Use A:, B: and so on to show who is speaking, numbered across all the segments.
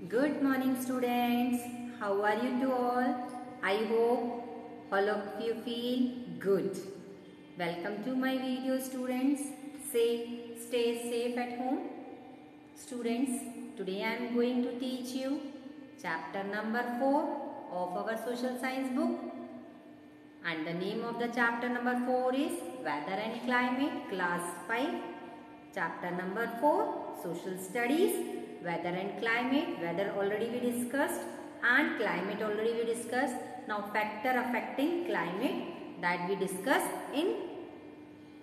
A: Good morning students. How are you to all? I hope all of you feel good. Welcome to my video students. Stay safe at home. Students, today I am going to teach you chapter number 4 of our social science book. And the name of the chapter number 4 is Weather and Climate, class 5. Chapter number 4, social studies. Weather and climate, weather already we discussed and climate already we discussed. Now factor affecting climate that we discussed in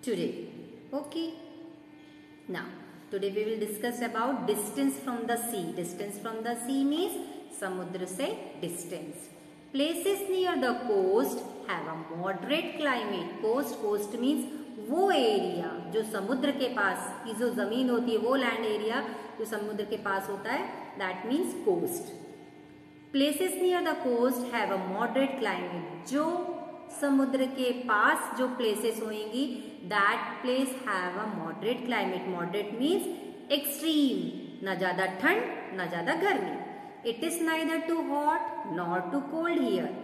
A: today. Okay. Now today we will discuss about distance from the sea. Distance from the sea means samudra se distance. Places near the coast have a moderate climate. Coast means वो area जो समुद्र के पास की जो जमीन होती है, वो लैंड एरिया जो समुद्र के पास होता है, that means coast. Places near the coast have a moderate climate. जो समुद्र के पास जो प्लेसेस होंगी, that place have a moderate climate. Moderate means extreme, न ज्यादा ठंड न ज्यादा गर्मी. It is neither too hot not too cold here.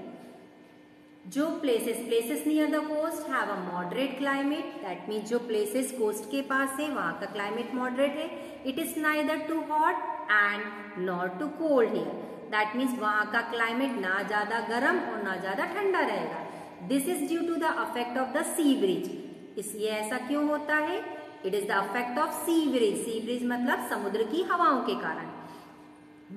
A: जो places near the coast have a moderate climate, that means जो प्लेसेस कोस्ट के पास है वहां का क्लाइमेट मॉडरेट है. It is neither too hot and not too cold here. That means वहां का क्लाइमेट ना ज्यादा गर्म और ना ज्यादा ठंडा रहेगा. This is due to the effect of the sea breeze. इसलिए ऐसा क्यों होता है? It is the effect of sea breeze. Sea breeze मतलब समुद्र की हवाओं के कारण.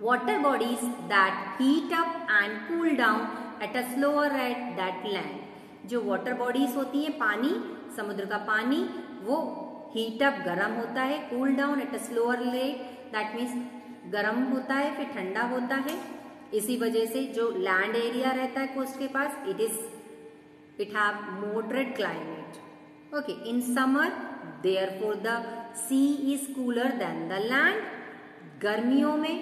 A: Water bodies that heat up and cool down at a slower rate that land. जो वाटर बॉडीज होती है, पानी, समुद्र का पानी, वो हीट अप गर्म होता है, cool down at a slower rate, that means गर्म होता है फिर ठंडा होता है. इसी वजह से जो लैंड एरिया रहता है कोस्ट के पास, it have moderate climate. Okay. In summer therefore the sea is cooler than the land. गर्मियों में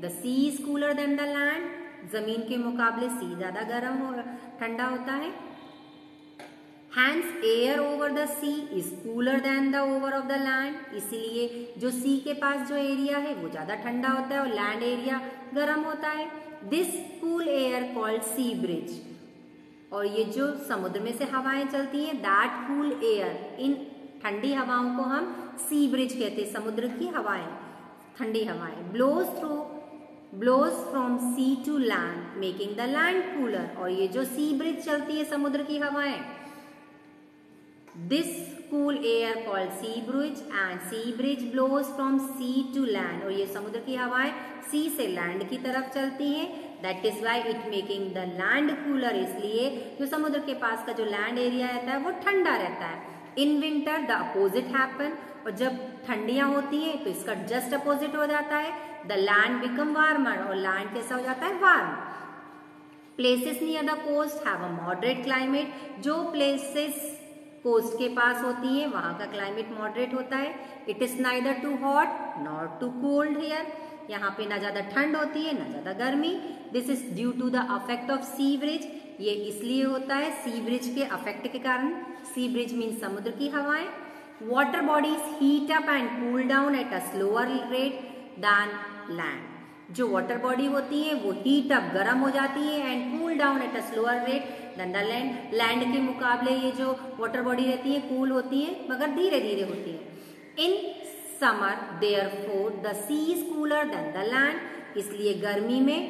A: the sea is cooler than the land. जमीन के मुकाबले सी ज्यादा गर्म और ठंडा होता है. Hence air over the sea is cooler than the over of the land. इसीलिए जो सी के पास जो एरिया है वो ज्यादा ठंडा होता है और लैंड एरिया गर्म होता है. This cool air called sea breeze. और ये जो समुद्र में से हवाएं चलती हैं, दैट कूल एयर, इन ठंडी हवाओं को हम सी ब्रिज कहते हैं. समुद्र की हवाएं, ठंडी हवाएं. Blows from sea to land making the land cooler. और ये जो सी ब्रिज चलती है, समुद्र की हवाएं, this cool air called sea breeze and sea breeze blows from sea to land. और ये समुद्र की हवाएं सी से लैंड की तरफ चलती हैं. That is why it making the land cooler. इसलिए जो समुद्र के पास का जो लैंड एरिया रहता है वो ठंडा रहता है. In winter the opposite happen. और जब ठंडियां होती है तो इसका जस्ट अपोजिट हो जाता है. The land become warmer. और लैंड कैसा हो जाता है? Warm. Places near the coast have a moderate climate. जो प्लेसेस कोस्ट के पास होती है वहां का क्लाइमेट मॉडरेट होता है. It is neither too hot not too cold here. यहाँ पे ना ज्यादा ठंड होती है ना ज्यादा गर्मी. This is due to the effect of sea breeze. ये इसलिए होता है सी ब्रिज के अफेक्ट के कारण. सी ब्रिज मीन्स समुद्र की हवाएं. Water bodies heat up and cool down at a slower rate than land. जो वाटर बॉडी होती है वो हीट अप गर्म हो जाती है and cool down at a slower rate than the land. Land के मुकाबले ये जो वाटर बॉडी रहती है कूल होती है मगर धीरे धीरे होती है. In summer therefore the sea is cooler than the land. इसलिए गर्मी में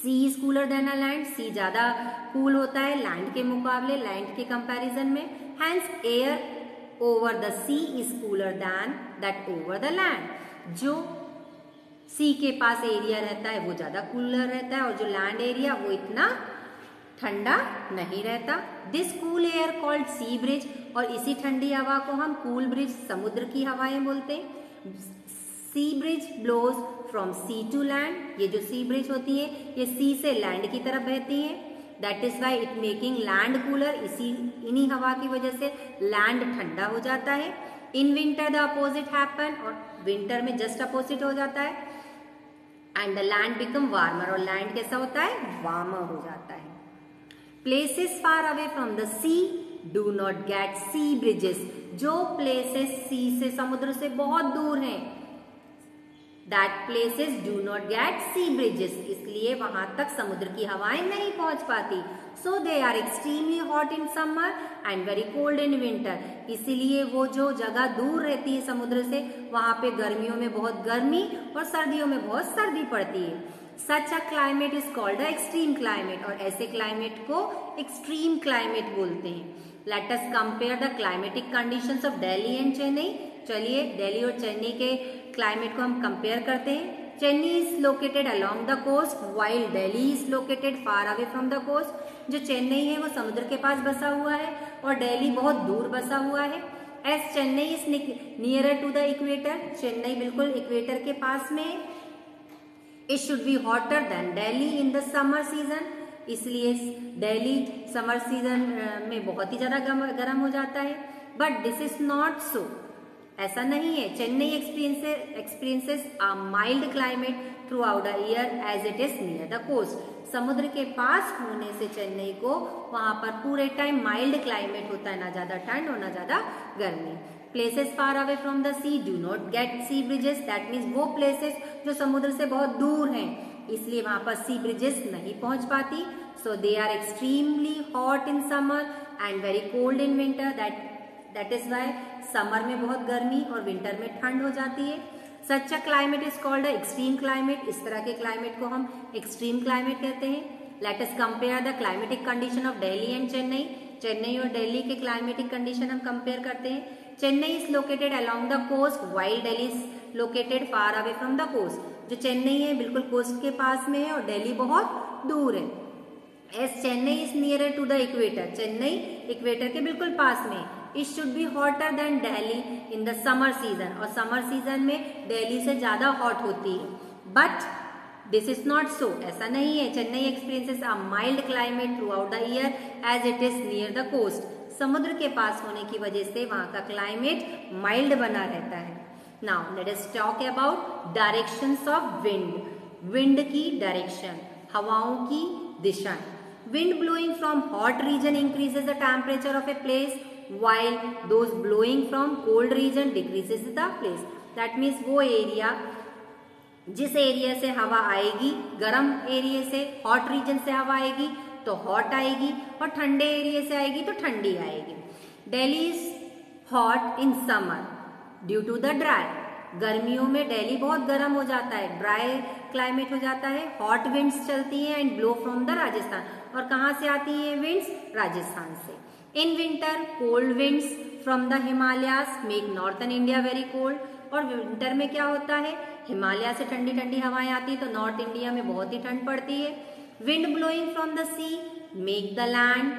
A: sea is cooler than the land. Sea ज्यादा कूल होता है लैंड के मुकाबले, लैंड के कंपैरिजन में. Hence air over the sea is cooler than that over the land. जो सी के पास एरिया रहता है वो ज्यादा कूलर रहता है और जो लैंड एरिया वो इतना ठंडा नहीं रहता. This cool air called sea breeze. और इसी ठंडी हवा को हम कूल ब्रिज, समुद्र की हवाएं बोलते हैं. Sea breeze blows from sea to land. ये जो सी ब्रिज होती है ये सी से लैंड की तरफ बहती है. That is why it making land cooler. इन्हीं हवा की वजह से लैंड ठंडा हो जाता है. In winter the opposite happen. और विंटर में जस्ट अपोजिट हो जाता है. And the land become warmer. और लैंड कैसा होता है? वार्मर हो जाता है. Places far away from the sea do not get sea breezes. जो प्लेसेस सी से, समुद्र से बहुत दूर हैं, that places do not get sea breezes, इसलिए वहां तक समुद्र की हवाएं नहीं पहुंच पाती। So they are extremely hot in summer and very cold in winter, इसीलिए वो जो जगह दूर रहती है समुद्र से वहां पे गर्मियों में बहुत गर्मी और सर्दियों में बहुत सर्दी पड़ती है। Such a climate is called a extreme climate, और ऐसे क्लाइमेट को एक्सट्रीम क्लाइमेट बोलते हैं। Let us compare the climatic conditions of Delhi and Chennai. चलिए दिल्ली और चेन्नई के क्लाइमेट को हम कंपेयर करते हैं। Chennai is located along the coast while Delhi is located far away from the coast. जो चेन्नई है वो समुद्र के पास बसा हुआ है और दिल्ली बहुत दूर बसा हुआ है। As Chennai is nearer to the equator, Chennai बिल्कुल इक्वेटर के पास में है। It should be hotter than Delhi in the summer season, इसलिए दिल्ली समर सीजन में बहुत ही ज्यादा गर्म हो जाता है। But this is not so, ऐसा नहीं है। Chennai experiences a mild climate throughout the year as it is near the coast. समुद्र के पास होने से चेन्नई को वहां पर पूरे टाइम माइल्ड क्लाइमेट होता है, ना ज्यादा ठंड और ना ज्यादा गर्मी। Places far away from the sea do not get sea breezes, that means वो प्लेसेस जो समुद्र से बहुत दूर हैं, इसलिए वहां पर सी ब्रिजेस नहीं पहुंच पाती। So they are extremely hot in summer and very cold in winter, that is why summer में बहुत गर्मी और विंटर में ठंड हो जाती है। Such a climate is called extreme climate, इस तरह के क्लाइमेट को हम एक्सट्रीम क्लाइमेट कहते हैं। Let us compare the climatic condition of Delhi and Chennai. Chennai और दिल्ली के क्लाइमेटिक कंडीशन हम कंपेयर करते हैं। Chennai is located along the coast while Delhi is located far away from the coast. जो चेन्नई है बिल्कुल कोस्ट के पास में है और दिल्ली बहुत दूर है। As Chennai is nearer to the equator, Chennai equator के बिल्कुल पास में। It should be hotter than Delhi in the summer season, और समर सीजन में दिल्ली से ज्यादा हॉट होती है। But this is not so, ऐसा नहीं है। Chennai experiences a mild climate throughout the year as it is near the coast. समुद्र के पास होने की वजह से वहां का क्लाइमेट माइल्ड बना रहता है। Now let us talk about directions of wind. Wind की डायरेक्शन, हवाओं की दिशा। Wind blowing from hot region increases the temperature of a place while those blowing from cold region decreases the place. That means वो area, जिस area से हवा आएगी, गर्म एरिया से हॉट रीजन से हवा आएगी तो हॉट आएगी, और ठंडे एरिया से आएगी तो ठंडी आएगी। Delhi is hot in summer due to the dry, गर्मियों में दिल्ली बहुत गर्म हो जाता है, ड्राई क्लाइमेट हो जाता है। हॉट विंड्स चलती हैं and blow from the Rajasthan, और कहाँ से आती हैं विंड्स? राजस्थान से। In winter, cold winds from the Himalayas make northern India very cold. और विंटर में क्या होता है? हिमालय से ठंडी ठंडी हवाएं आती है तो नॉर्थ इंडिया में बहुत ही ठंड पड़ती है। Wind blowing from the sea make the land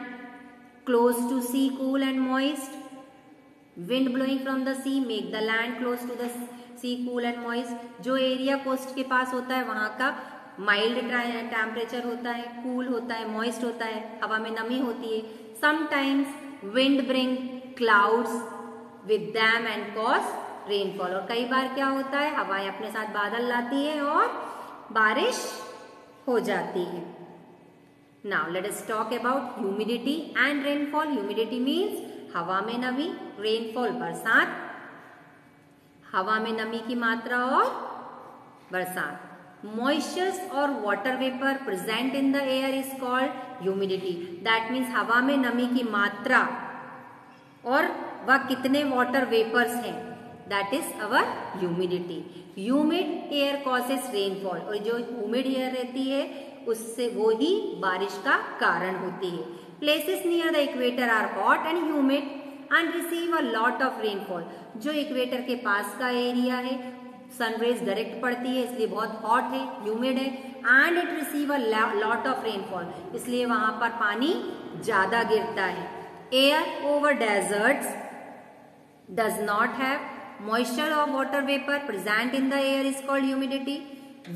A: close to sea cool and moist. Wind blowing from the sea make the land close to the sea cool and moist. जो area coast के पास होता है वहां का mild temperature होता है, cool होता है, मॉइस्ट होता है, हवा में नमी होती है। Sometimes wind bring clouds with them and cause rainfall. और कई बार क्या होता है, हवाएं अपने साथ बादल लाती है और बारिश हो जाती है। Now let us talk about humidity and rainfall. Humidity means हवा में नमी, rainfall बरसात, हवा में नमी की मात्रा और बरसात। Moistures और water vapor present in the air is called humidity. That means हवा में नमी की मात्रा और वह कितने water vapors हैं, that is our humidity. Humid air causes rainfall. और जो humid air रहती है उससे वो ही बारिश का कारण होती है। Places near the equator are hot and humid and receive a lot of rainfall. जो इक्वेटर के पास का एरिया है सनरेज डायरेक्ट पड़ती है इसलिए बहुत हॉट है, ह्यूमिड है, and it receive a lot of rainfall, इसलिए वहां पर पानी ज्यादा गिरता है। Air over deserts does not have moisture of water vapour present in the air is called humidity.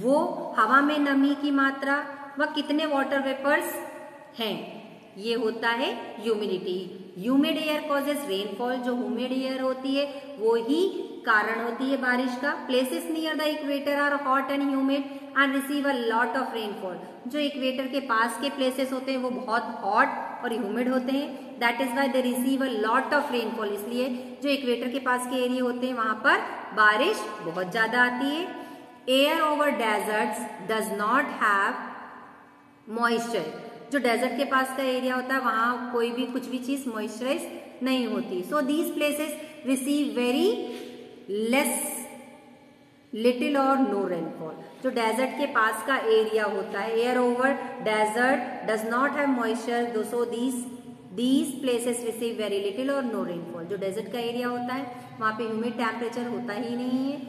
A: वो हवा में नमी की मात्रा व कितने वाटर वेपर्स हैं ये होता है humidity. Humid air causes rainfall, जो ह्यूमिड एयर होती है वो ही कारण होती है बारिश का। Places near the equator are hot and humid and receive a lot of rainfall. जो इक्वेटर के पास के प्लेसेस होते हैं वो बहुत हॉट और ह्यूमिड होते हैं, that is why they receive a lot of rainfall. इसलिए जो इक्वेटर के पास के एरिया होते हैं वहां पर बारिश बहुत ज्यादा आती है। Air over deserts does not have moisture. जो डेजर्ट के पास का एरिया होता है वहां कोई भी कुछ भी चीज मॉइस्चराइज नहीं होती। So these places receive very less little और नो रेनफॉल। जो डेजर्ट के पास का एरिया होता है, air over desert does not have moisture, so these places receive very little और नो रेनफॉल। जो डेजर्ट का एरिया होता है वहां पे ह्यूमिड टेम्परेचर होता ही नहीं है,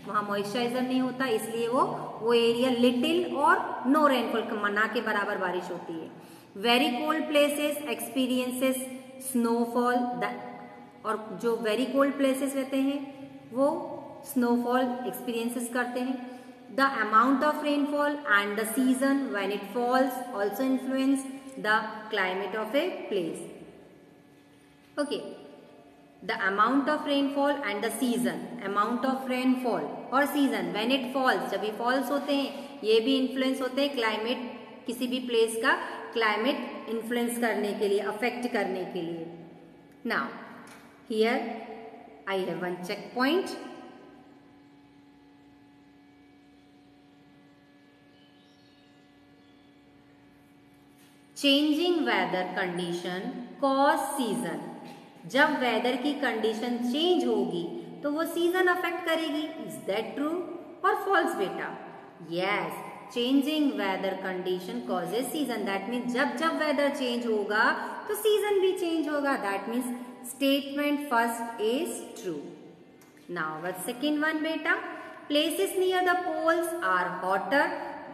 A: वहां मॉइस्चराइजर नहीं होता, इसलिए वो एरिया लिटिल और नो रेनफॉल, ना के बराबर बारिश होती है। Very cold places experiences snowfall, और जो वेरी कोल्ड प्लेसेस रहते हैं वो स्नोफॉल एक्सपीरियंसेस करते हैं। The amount of rainfall and the season when it falls also influence the climate of a place. Okay, the amount of rainfall and the season, amount of rainfall और season when it falls, जब ये false होते हैं, ये भी influence होते हैं climate, किसी भी प्लेस का क्लाइमेट इन्फ्लुएंस करने के लिए, अफेक्ट करने के लिए। Now here I have one check point. Changing weather condition cause season, जब वेदर की कंडीशन चेंज होगी तो वो सीजन अफेक्ट करेगी। इज दैट ट्रू और फॉल्स बेटा? Yes, changing weather condition causes season, that means जब जब वेदर चेंज होगा तो सीजन भी चेंज होगा। That means statement first is true. Now what second one बेटा? Places near the poles are hotter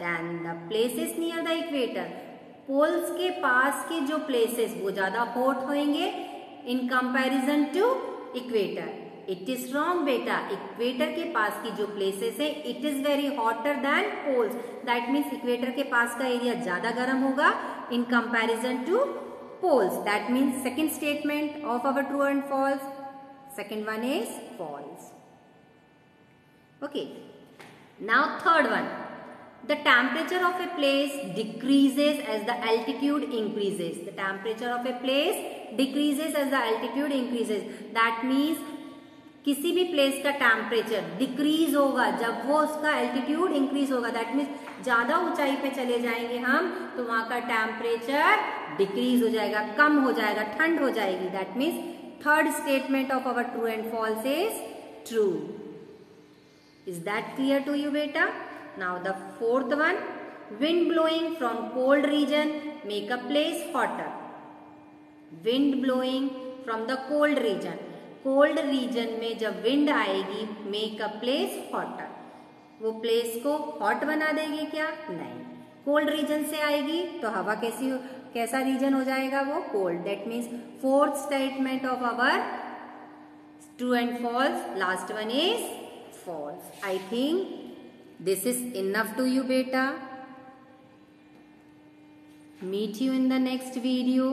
A: than the places near the equator. Poles के पास के जो प्लेसेस वो ज्यादा हॉट होंगे in comparison to equator. It is wrong बेटा, equator के पास की जो प्लेसेस है it is very hotter than poles, that means equator के पास का एरिया ज्यादा गर्म होगा in comparison to poles. That means second statement of our true and false, second one is false. Okay, now third one, the temperature of a place decreases as the altitude increases. The temperature of a place decreases as the altitude increases. That means किसी भी place का temperature decrease होगा जब वो उसका altitude increase होगा। That means ज्यादा ऊंचाई पे चले जाएंगे हम तो वहां का टेम्परेचर डिक्रीज हो जाएगा, कम हो जाएगा, ठंड हो जाएगी। That means third statement of our true and false is true. Is that clear to you बेटा? Now the fourth one, wind blowing from cold region make a place hotter. Wind blowing from the cold region, cold region में जब wind आएगी make a place hotter, वो place को hot बना देगी क्या? नहीं, cold region से आएगी तो हवा कैसा region हो जाएगा वो? cold. That means fourth statement of our true and false, last one is false. I think this is enough to you beta. Meet you in the next video.